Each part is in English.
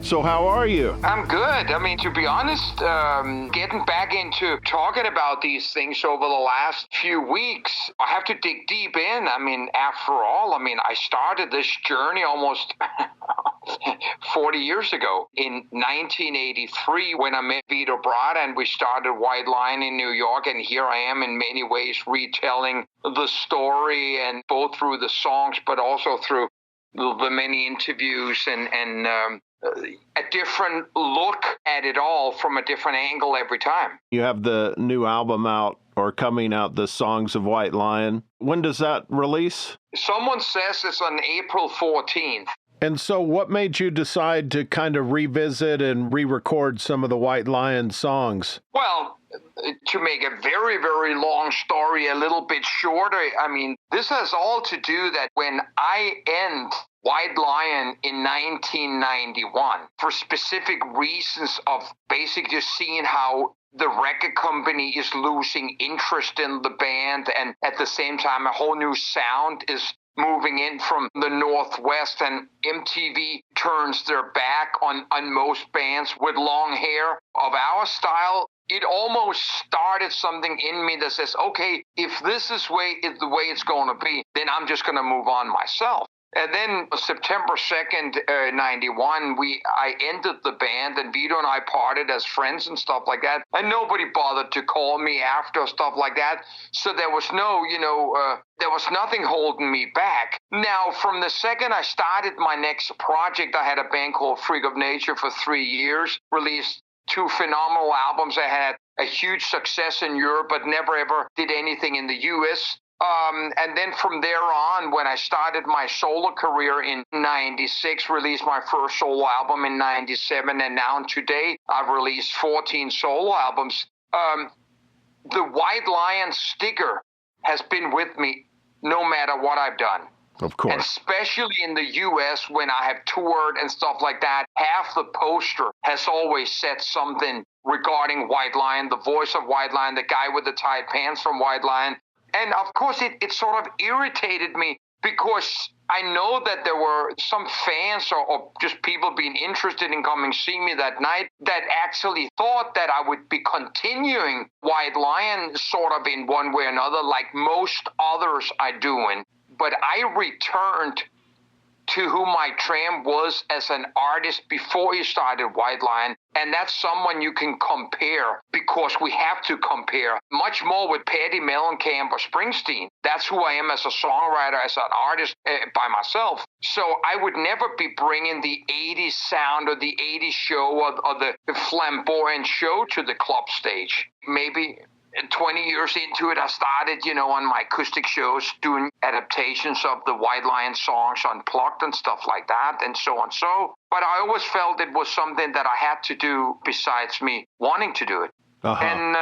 So how are you? I'm good. I mean, to be honest, getting back into talking about these things over the last few weeks, I have to dig deep in. I mean, after all, I started this journey almost 40 years ago in 1983 when I met Vito Bratta and we started White Lion in New York. And here I am in many ways retelling the story, and both through the songs, but also through the many interviews and a different look at it all from a different angle every time. You have the new album out or coming out, The Songs of White Lion. When does that release? Someone says it's on April 14th. And so what made you decide to kind of revisit and re-record some of the White Lion songs? Well, to make a very, very long story a little bit shorter, I mean, this has all to do that when I end White Lion in 1991, for specific reasons of basically just seeing how the record company is losing interest in the band, and at the same time a whole new sound is moving in from the Northwest, and MTV turns their back on most bands with long hair of our style. It almost started something in me that says, okay, if this is the way it's going to be, then I'm just going to move on myself. And then September 2nd, 91, I ended the band, and Vito and I parted as friends and stuff like that. And nobody bothered to call me after stuff like that. So there was there was nothing holding me back. Now, from the second I started my next project, I had a band called Freak of Nature for 3 years, released 2 phenomenal albums. I had a huge success in Europe, but never ever did anything in the US. And then from there on, when I started my solo career in 96, released my first solo album in 97, and now today I've released 14 solo albums. The White Lion sticker has been with me no matter what I've done. Of course. And especially in the US when I have toured and stuff like that, half the poster has always said something regarding White Lion, the voice of White Lion, the guy with the tight pants from White Lion. And of course, it sort of irritated me because I know that there were some fans or just people being interested in coming see me that night that actually thought that I would be continuing White Lion sort of in one way or another, like most others are doing. But I returned to who Mike Tramp was as an artist before he started White Lion. And that's someone you can compare, because we have to compare much more with Paddy Mellencamp or Springsteen. That's who I am as a songwriter, as an artist by myself. So I would never be bringing the 80s sound or the 80s show or the flamboyant show to the club stage. Maybe 20 years into it, I started, on my acoustic shows doing adaptations of the White Lion songs unplugged and stuff like that, and so on. But I always felt it was something that I had to do besides me wanting to do it. Uh-huh. And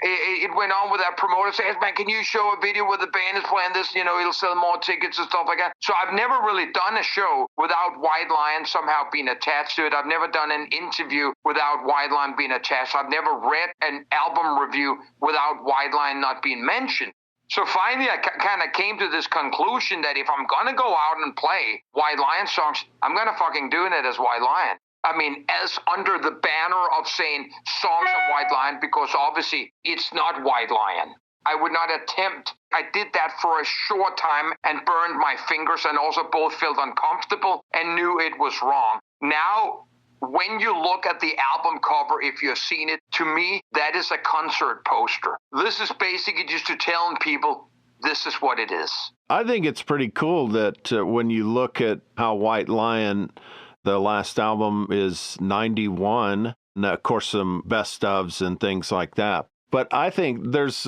it went on with that promoter says, man, can you show a video where the band is playing this? It'll sell more tickets and stuff like that. So I've never really done a show without White Lion somehow being attached to it. I've never done an interview without White Lion being attached. I've never read an album review without White Lion not being mentioned. So finally, I kind of came to this conclusion that if I'm going to go out and play White Lion songs, I'm going to fucking do it as White Lion. I mean, as under the banner of saying Songs of White Lion, because obviously it's not White Lion. I would not attempt. I did that for a short time and burned my fingers, and also both felt uncomfortable and knew it was wrong. Now, when you look at the album cover, if you've seen it, to me, that is a concert poster. This is basically just to telling people this is what it is. I think it's pretty cool that when you look at how White Lion, the last album is 91, and of course some best ofs and things like that. But I think there's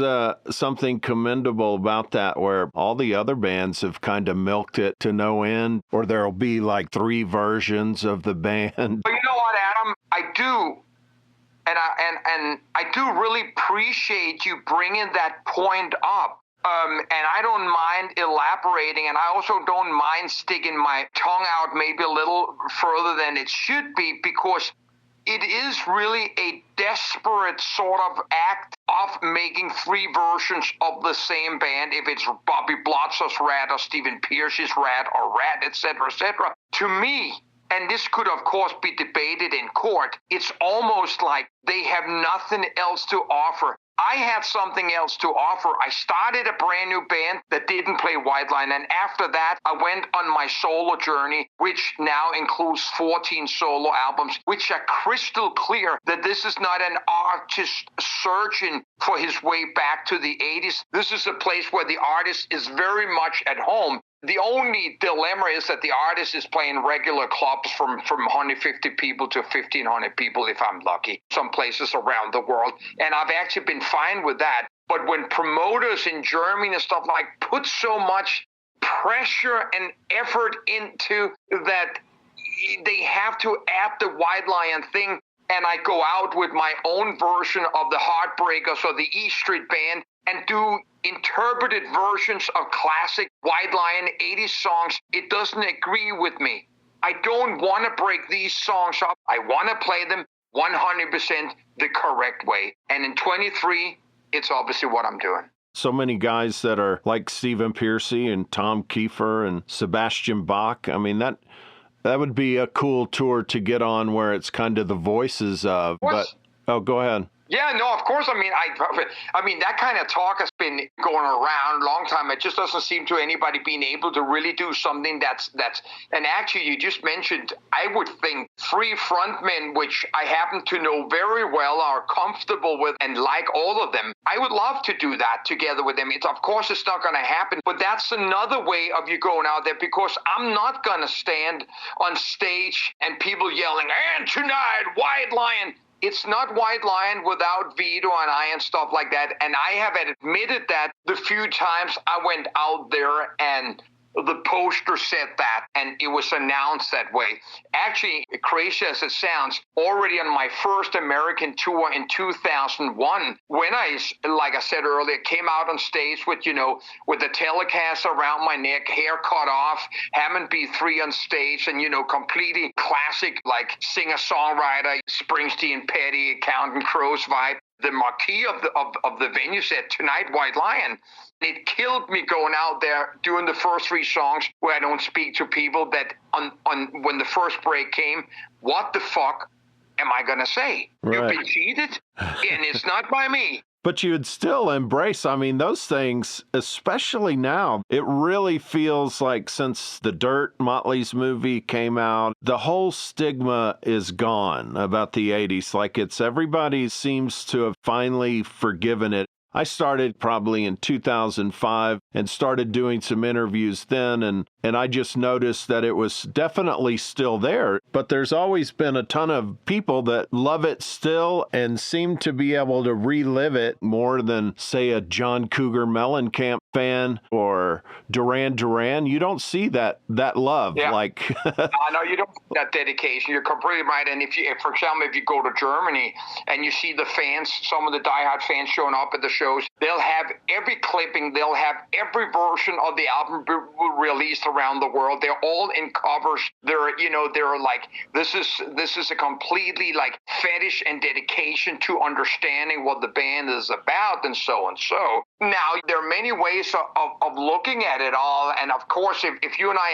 something commendable about that, where all the other bands have kind of milked it to no end, or there'll be like 3 versions of the band. But you know what, Adam? I do. And I do really appreciate you bringing that point up. And I don't mind elaborating, and I also don't mind sticking my tongue out maybe a little further than it should be, because it is really a desperate sort of act of making 3 versions of the same band, if it's Bobby Blotzer's Rat or Stephen Pierce's Rat or Rat, etc., etc. To me, and this could, of course, be debated in court, it's almost like they have nothing else to offer. I had something else to offer. I started a brand new band that didn't play White Lion. And after that, I went on my solo journey, which now includes 14 solo albums, which are crystal clear that this is not an artist searching for his way back to the 80s. This is a place where the artist is very much at home. The only dilemma is that the artist is playing regular clubs from 150 people to 1,500 people, if I'm lucky, some places around the world. And I've actually been fine with that. But when promoters in Germany and stuff like put so much pressure and effort into that, they have to add the White Lion thing, and I go out with my own version of the Heartbreakers or the E Street Band and do interpreted versions of classic White Lion 80s songs, it doesn't agree with me. I don't want to break these songs up. I want to play them 100% the correct way. And in 23, it's obviously what I'm doing. So many guys that are like Stephen Pearcy and Tom Kiefer and Sebastian Bach. I mean, that would be a cool tour to get on where it's kind of the voices of. But go ahead. Yeah, no, of course. I mean, that kind of talk has been going around a long time. It just doesn't seem to anybody being able to really do something that's. And actually, you just mentioned, I would think 3 frontmen, which I happen to know very well, are comfortable with and like all of them. I would love to do that together with them. Of course, it's not going to happen, but that's another way of you going out there, because I'm not going to stand on stage and people yelling, "And tonight, White Lion." It's not White Lion without Vito and I and stuff like that. And I have admitted that the few times I went out there and the poster said that, and it was announced that way. Actually, crazy as it sounds, already on my first American tour in 2001, when I, like I said earlier, came out on stage with the telecast around my neck, hair cut off, Hammond B3 on stage, and, completely classic, like singer-songwriter, Springsteen, Petty, Counting Crows vibe. The marquee of the venue said, "Tonight, White Lion." It killed me going out there doing the first 3 songs where I don't speak to people, that on when the first break came, what the fuck am I going to say? Right. You've been cheated, and it's not by me. But you'd still embrace, I mean, those things, especially now, it really feels like since The Dirt, Motley's movie, came out, the whole stigma is gone about the 80s. Like everybody seems to have finally forgiven it. I started probably in 2005 and started doing some interviews then, and I just noticed that it was definitely still there. But there's always been a ton of people that love it still and seem to be able to relive it more than, say, a John Cougar Mellencamp fan or Duran Duran. You don't see that love. Yeah. Like no, you don't see that dedication. You're completely right. And for example, if you go to Germany and you see the fans, some of the diehard fans showing up at the shows, they'll have every clipping, they'll have every version of the album released around the world. They're all in covers. They're like, this is a completely like fetish and dedication to understanding what the band is about, and so and so. Now, there are many ways of looking at it all. And of course, if you and I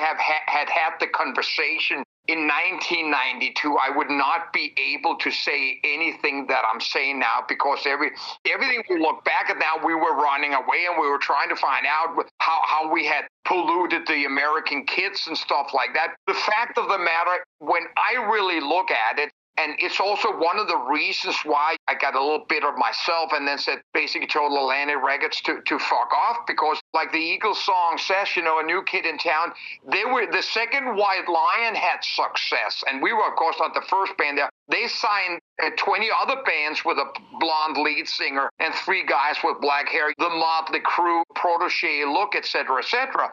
had the conversation in 1992, I would not be able to say anything that I'm saying now, because everything we look back at now, we were running away and we were trying to find out how we had polluted the American kids and stuff like that. The fact of the matter, when I really look at it, and it's also one of the reasons why I got a little bit of myself and then basically told Atlantic Records to fuck off, because like the Eagles song says, a new kid in town, they were the second White Lion had success. And we were, of course, not the first band there. They signed 20 other bands with a blonde lead singer and 3 guys with black hair, the Motley Crue, Protégé look, etc., etc.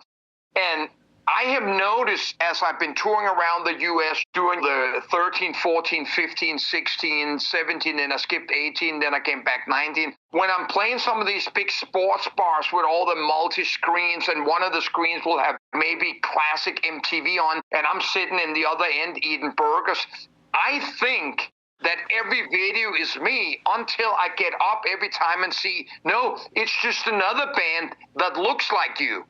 And I have noticed as I've been touring around the U.S. doing the 13, 14, 15, 16, 17, then I skipped 18, then I came back 19. When I'm playing some of these big sports bars with all the multi-screens, and one of the screens will have maybe classic MTV on, and I'm sitting in the other end eating burgers, I think that every video is me until I get up every time and see, no, it's just another band that looks like you.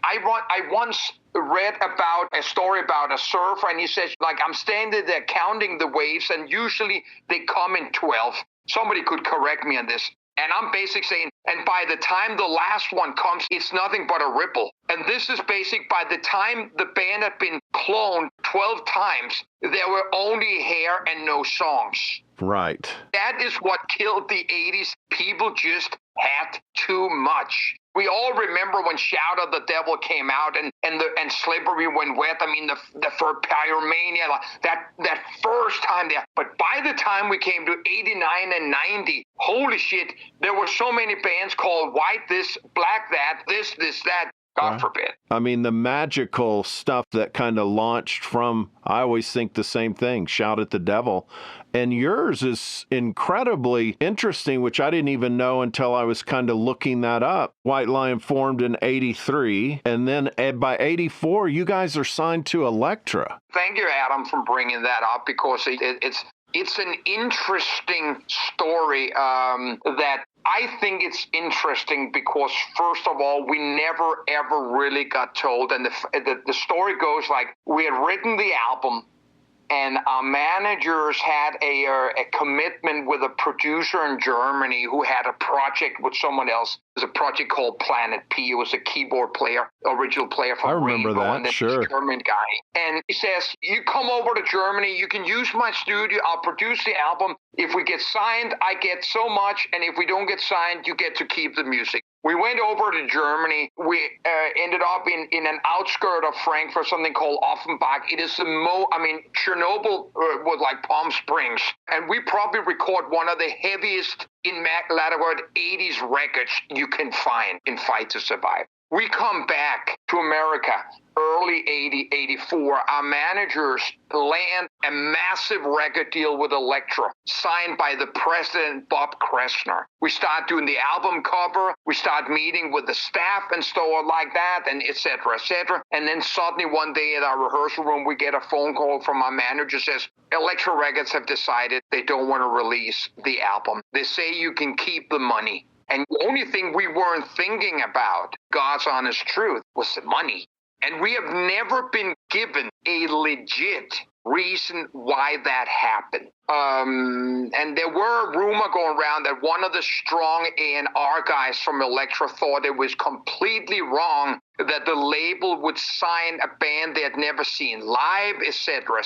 I once read about a story about a surfer, and he says, like, I'm standing there counting the waves, and usually they come in 12. Somebody could correct me on this. And I'm basically saying, and by the time the last one comes, it's nothing but a ripple. And this is basic. By the time the band had been cloned 12 times, there were only hair and no songs. Right. That is what killed the 80s. People just had too much. We all remember when Shout at the Devil came out and Slippery When Wet. I mean, the for Pyromania, that first time there. But by the time we came to 89 and 90, holy shit, there were so many bands called White This, Black That, this, that. God forbid. I mean, the magical stuff that kind of launched from, I always think the same thing, Shout at the Devil. And yours is incredibly interesting, which I didn't even know until I was kind of looking that up. White Lion formed in 83, and then by 84, you guys are signed to Elektra. Thank you, Adam, for bringing that up, because it's an interesting story that I think it's interesting because, first of all, we never, ever really got told. And the story goes like, we had written the album, and our managers had a commitment with a producer in Germany who had a project with someone else. It was a project called Planet P. It was a keyboard player, original player from Rainbow. I remember that, and then sure. German guy. And he says, you come over to Germany, you can use my studio, I'll produce the album. If we get signed, I get so much, and if we don't get signed, you get to keep the music. We went over to Germany. We ended up in an outskirt of Frankfurt, something called Offenbach. It is Chernobyl was like Palm Springs. And we probably record one of the heaviest, in latter word, 80s records you can find in Fight to Survive. We come back to America, early 84. Our managers land a massive record deal with Elektra, signed by the president, Bob Kressner. We start doing the album cover. We start meeting with the staff and stuff like that, and et cetera, et cetera. And then suddenly one day at our rehearsal room, we get a phone call from our manager says, Elektra Records have decided they don't want to release the album. They say you can keep the money. And the only thing we weren't thinking about, God's honest truth, was the money. And we have never been given a legit reason why that happened. And there were a rumor going around that one of the strong A&R guys from Elektra thought it was completely wrong that the label would sign a band they had never seen live, et cetera,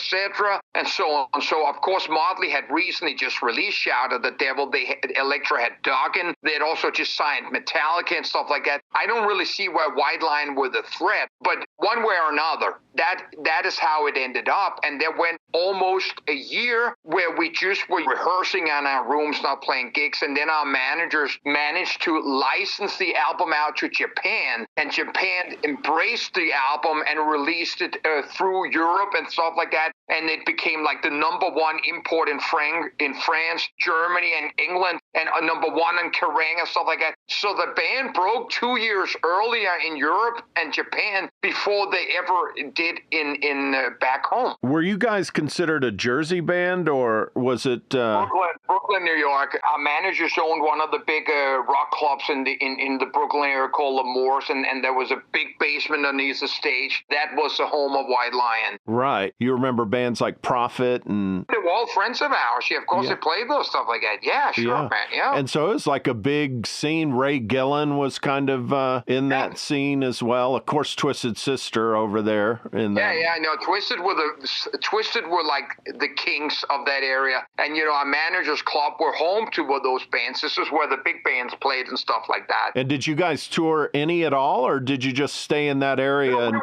and so on. So, of course, Motley had recently just released Shout at the Devil. Elektra had Doggin. They had also just signed Metallica and stuff like that. I don't really see why White Lion were the threat, but one way or another, that is how it ended up. And there went almost a year where we just were rehearsing in our rooms, not playing gigs, and then our managers managed to license the album out to Japan, and Japan embraced the album and released it through Europe and stuff like that, and it became like the number one import in France, Germany, and England, and number one in Kerrang and stuff like that. So the band broke 2 years earlier in Europe and Japan before they ever did in back home. Were you guys considered a Jersey band, or was it Brooklyn, New York? Our managers owned one of the big rock clubs in the Brooklyn area called L'Amour's, and there was a big basement underneath the stage. That was the home of White Lion. Right. You remember bands like Prophet and... They were all friends of ours. Yeah, of course, they played those stuff like that. Yeah, sure, man. Yeah. And so it was like a big scene. Ray Gillen was kind of in that scene as well. Of course, Twisted Sister over there. Yeah, I know. Twisted were like the kings of that area. And, our managers club were home to those bands. This is where the big bands played and stuff like that. And did you guys tour any at all, or did you just stay in that area? No,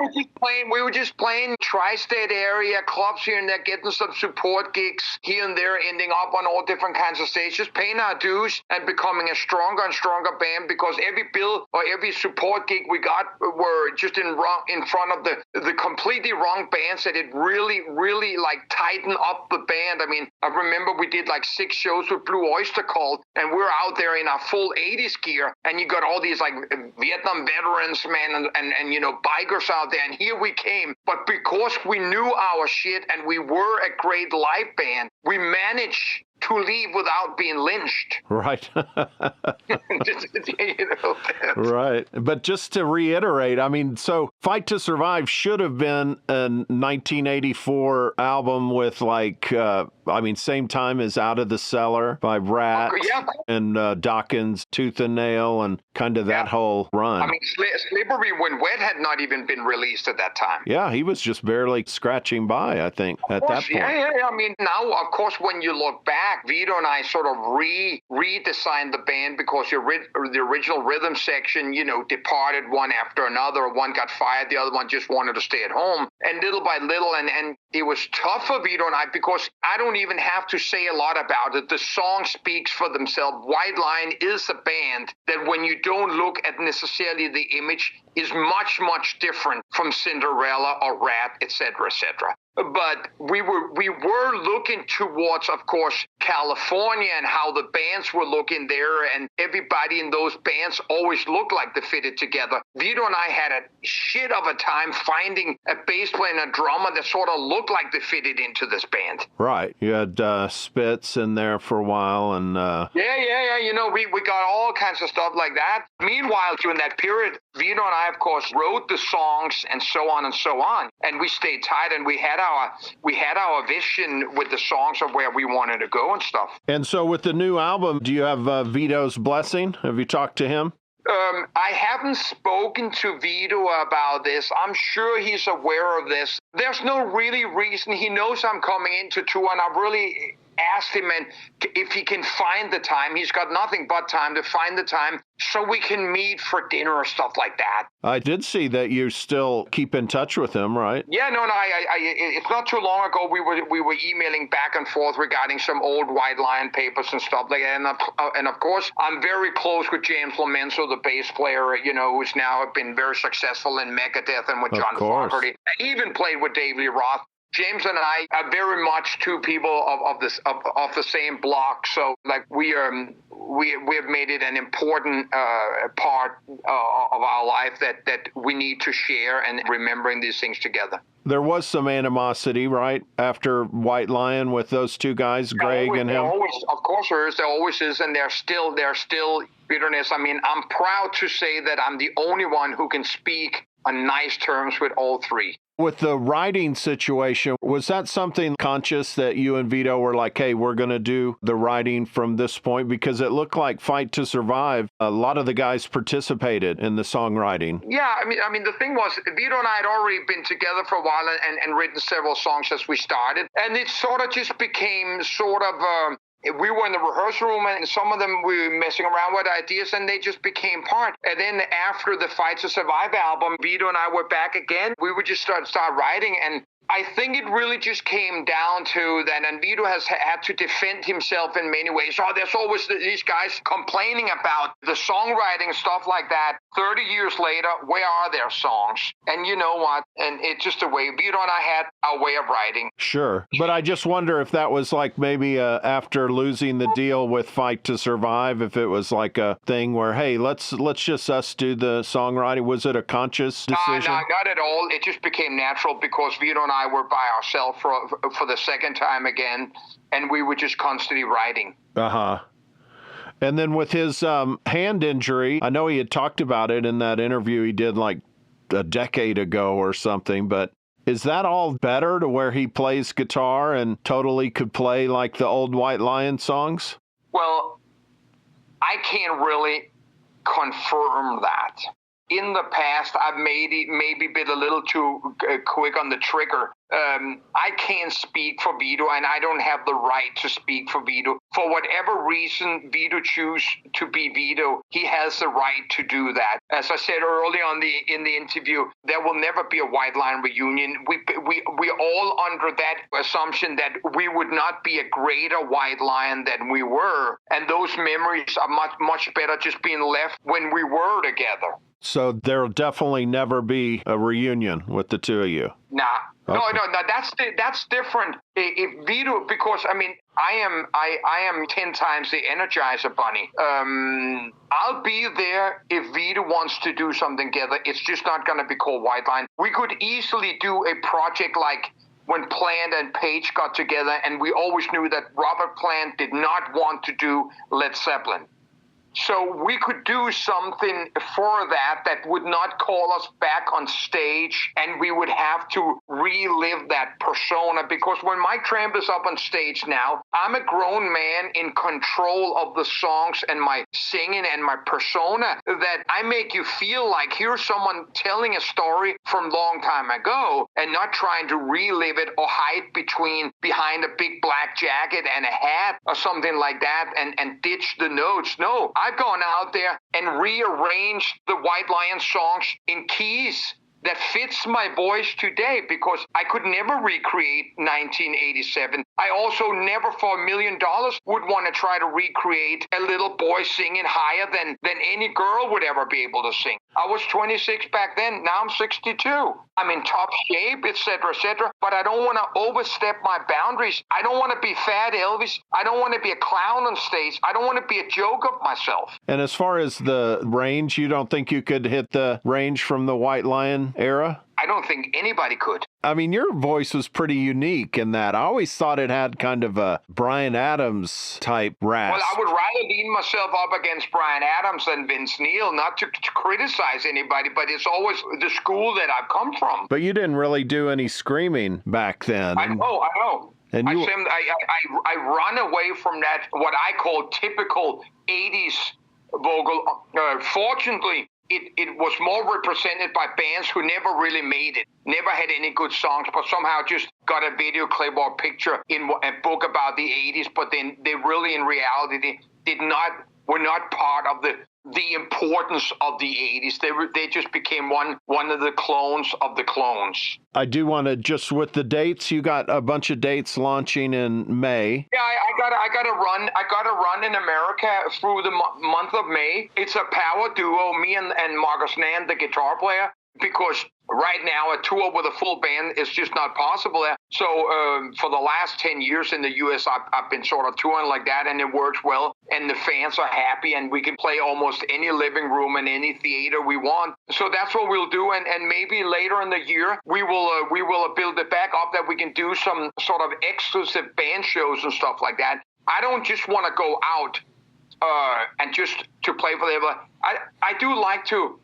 we were just playing tri-state area clubs here and there, getting some support gigs here and there, ending up on all different kinds of stages, paying our dues and becoming a stronger and stronger band, because every bill or every support gig we got were just in front of the completely wrong bands that it really, really like tightened up the band. I mean, I remember we did like 6 shows with Blue Oyster Cult, and we're out there in our full 80s gear, and you got all these like Vietnam veterans, man, and bikers out there, and here we came. But because we knew our shit and we were a great live band, we managed to leave without being lynched. Right. You know, Right. But just to reiterate, I mean, so Fight to Survive should have been a 1984 album with same time as Out of the Cellar by Rat and Dawkins, Tooth and Nail, and kind of that whole run. I mean, Slippery When Wet had not even been released at that time. Yeah, he was just barely scratching by, I think, at that point. Yeah. I mean, now, of course, when you look back, Vito and I sort of redesigned the band because the original rhythm section, you know, departed one after another. One got fired, the other one just wanted to stay at home. And little by little, and it was tough for Vito and I because I don't even have to say a lot about it. The song speaks for themselves. White Lion is a band that when you don't look at necessarily the image is much, much different from Cinderella or Rat, etc., etc. But we were looking towards, of course, California and how the bands were looking there, and everybody in those bands always looked like they fitted together. Vito and I had a shit of a time finding a bass player and a drummer that sort of looked like they fitted into this band. Right. You had Spitz in there for a while, and yeah. You know, we got all kinds of stuff like that. Meanwhile, during that period, Vito and I, of course, wrote the songs and so on and so on, and we stayed tight, and we had our vision with the songs of where we wanted to go and stuff. And so with the new album, do you have Vito's blessing? Have you talked to him? I haven't spoken to Vito about this. I'm sure he's aware of this. There's no really reason. He knows I'm coming into tour, and I've really asked him and if he can find the time. He's got nothing but time to find the time so we can meet for dinner or stuff like that. I did see that you still keep in touch with him, right? Yeah, no. It's not too long ago we were emailing back and forth regarding some old White Lion papers and stuff like that. And of course, I'm very close with James LoMenzo, the bass player, you know, who's now been very successful in Megadeth and with John Fogerty. I even played with Dave Lee Roth. James and I are very much two people of the same block. So like we have made it an important part of our life that we need to share and remembering these things together. There was some animosity, right, after White Lion with those two guys, Greg and him? Of course there is. There always is, and there's still bitterness. I mean, I'm proud to say that I'm the only one who can speak on nice terms with all three. With the writing situation, was that something conscious that you and Vito were like, hey, we're going to do the writing from this point? Because it looked like Fight to Survive, a lot of the guys participated in the songwriting. Yeah, I mean, the thing was, Vito and I had already been together for a while and written several songs as we started. And it sort of just became we were in the rehearsal room, and some of them we were messing around with ideas, and they just became part. And then after the Fight to Survive album, Vito and I were back again. We would just start writing, and I think it really just came down to that, and Vito has had to defend himself in many ways. Oh, there's always these guys complaining about the songwriting, stuff like that. 30 years later, where are their songs? And you know what? And it's just the way Vito and I had our way of writing. Sure. But I just wonder if that was like maybe after losing the deal with Fight to Survive, if it was like a thing where, hey, let's just us do the songwriting. Was it a conscious decision? No, not at all. It just became natural because Vito and I were by ourselves for the second time again, and we were just constantly writing. Uh-huh. And then with his hand injury, I know he had talked about it in that interview he did like a decade ago or something, but is that all better to where he plays guitar and totally could play like the old White Lion songs? Well, I can't really confirm that. In the past, I've maybe been a little too quick on the trigger. I can't speak for Vito, and I don't have the right to speak for Vito. For whatever reason Vito chooses to be Vito, he has the right to do that. As I said early on in the interview, there will never be a White Lion reunion. We're all under that assumption that we would not be a greater White Lion than we were, and those memories are much, much better just being left when we were together. So there'll definitely never be a reunion with the two of you? Nah. Okay. No, that's different. If Vito, because I mean, I am 10 times the Energizer Bunny. I'll be there if Vito wants to do something together. It's just not going to be called White Line. We could easily do a project like when Plant and Page got together, and we always knew that Robert Plant did not want to do Led Zeppelin. So we could do something for that would not call us back on stage, and we would have to relive that persona. Because when Mike Tramp is up on stage now, I'm a grown man in control of the songs and my singing and my persona, that I make you feel like here's someone telling a story from a long time ago and not trying to relive it or hide behind a big black jacket and a hat or something like that and ditch the notes. No, I've gone out there and rearranged the White Lion songs in keys that fits my voice today, because I could never recreate 1987. I also never for $1 million would want to try to recreate a little boy singing higher than any girl would ever be able to sing. I was 26 back then. Now I'm 62. I'm in top shape, etc., but I don't want to overstep my boundaries. I don't want to be Fat Elvis. I don't want to be a clown on stage. I don't want to be a joke of myself. And as far as the range, you don't think you could hit the range from the White Lion era? I don't think anybody could. I mean, your voice was pretty unique in that. I always thought it had kind of a Bryan Adams type rasp. Well, I would rather lean myself up against Bryan Adams than Vince Neil, not to criticize anybody, but it's always the school that I've come from. But you didn't really do any screaming back then. I know. And I run away from that, what I call typical 80s vocal. Fortunately, it was more represented by bands who never really made it, never had any good songs, but somehow just got a video clip or picture in a book about the 80s, but then they really in reality were not part of the importance of the 80s. They just became one of the clones of the clones. I do want to, just with the dates, you got a bunch of dates launching in May. Yeah, I got to run in America through the month of May. It's a power duo, me and Marcus Nan, the guitar player, because right now a tour with a full band is just not possible there. So for the last 10 years in the U.S., I've been sort of touring like that, and it works well, and the fans are happy, and we can play almost any living room and any theater we want. So that's what we'll do, and maybe later in the year we will build it back up, that we can do some sort of exclusive band shows and stuff like that. I don't just want to go out and just to play for them. I do like to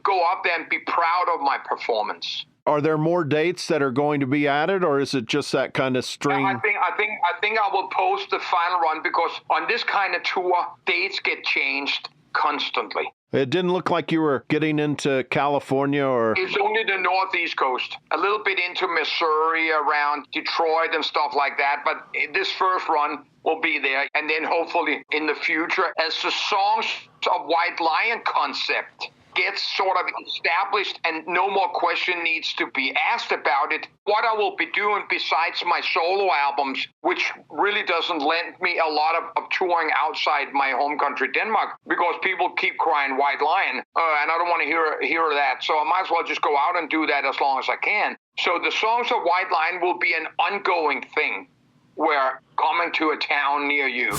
go up there and be proud of my performance. Are there more dates that are going to be added, or is it just that kind of string? Yeah, I think I will post the final run, because on this kind of tour, dates get changed constantly. It didn't look like you were getting into California or... It's only the Northeast coast, a little bit into Missouri, around Detroit and stuff like that, but this first run will be there. And then hopefully in the future, as the songs of White Lion concept gets sort of established and no more question needs to be asked about it, what I will be doing besides my solo albums, which really doesn't lend me a lot of touring outside my home country, Denmark, because people keep crying White Lion, and I don't want to hear that. So I might as well just go out and do that as long as I can. So the songs of White Lion will be an ongoing thing. We're coming to a town near you.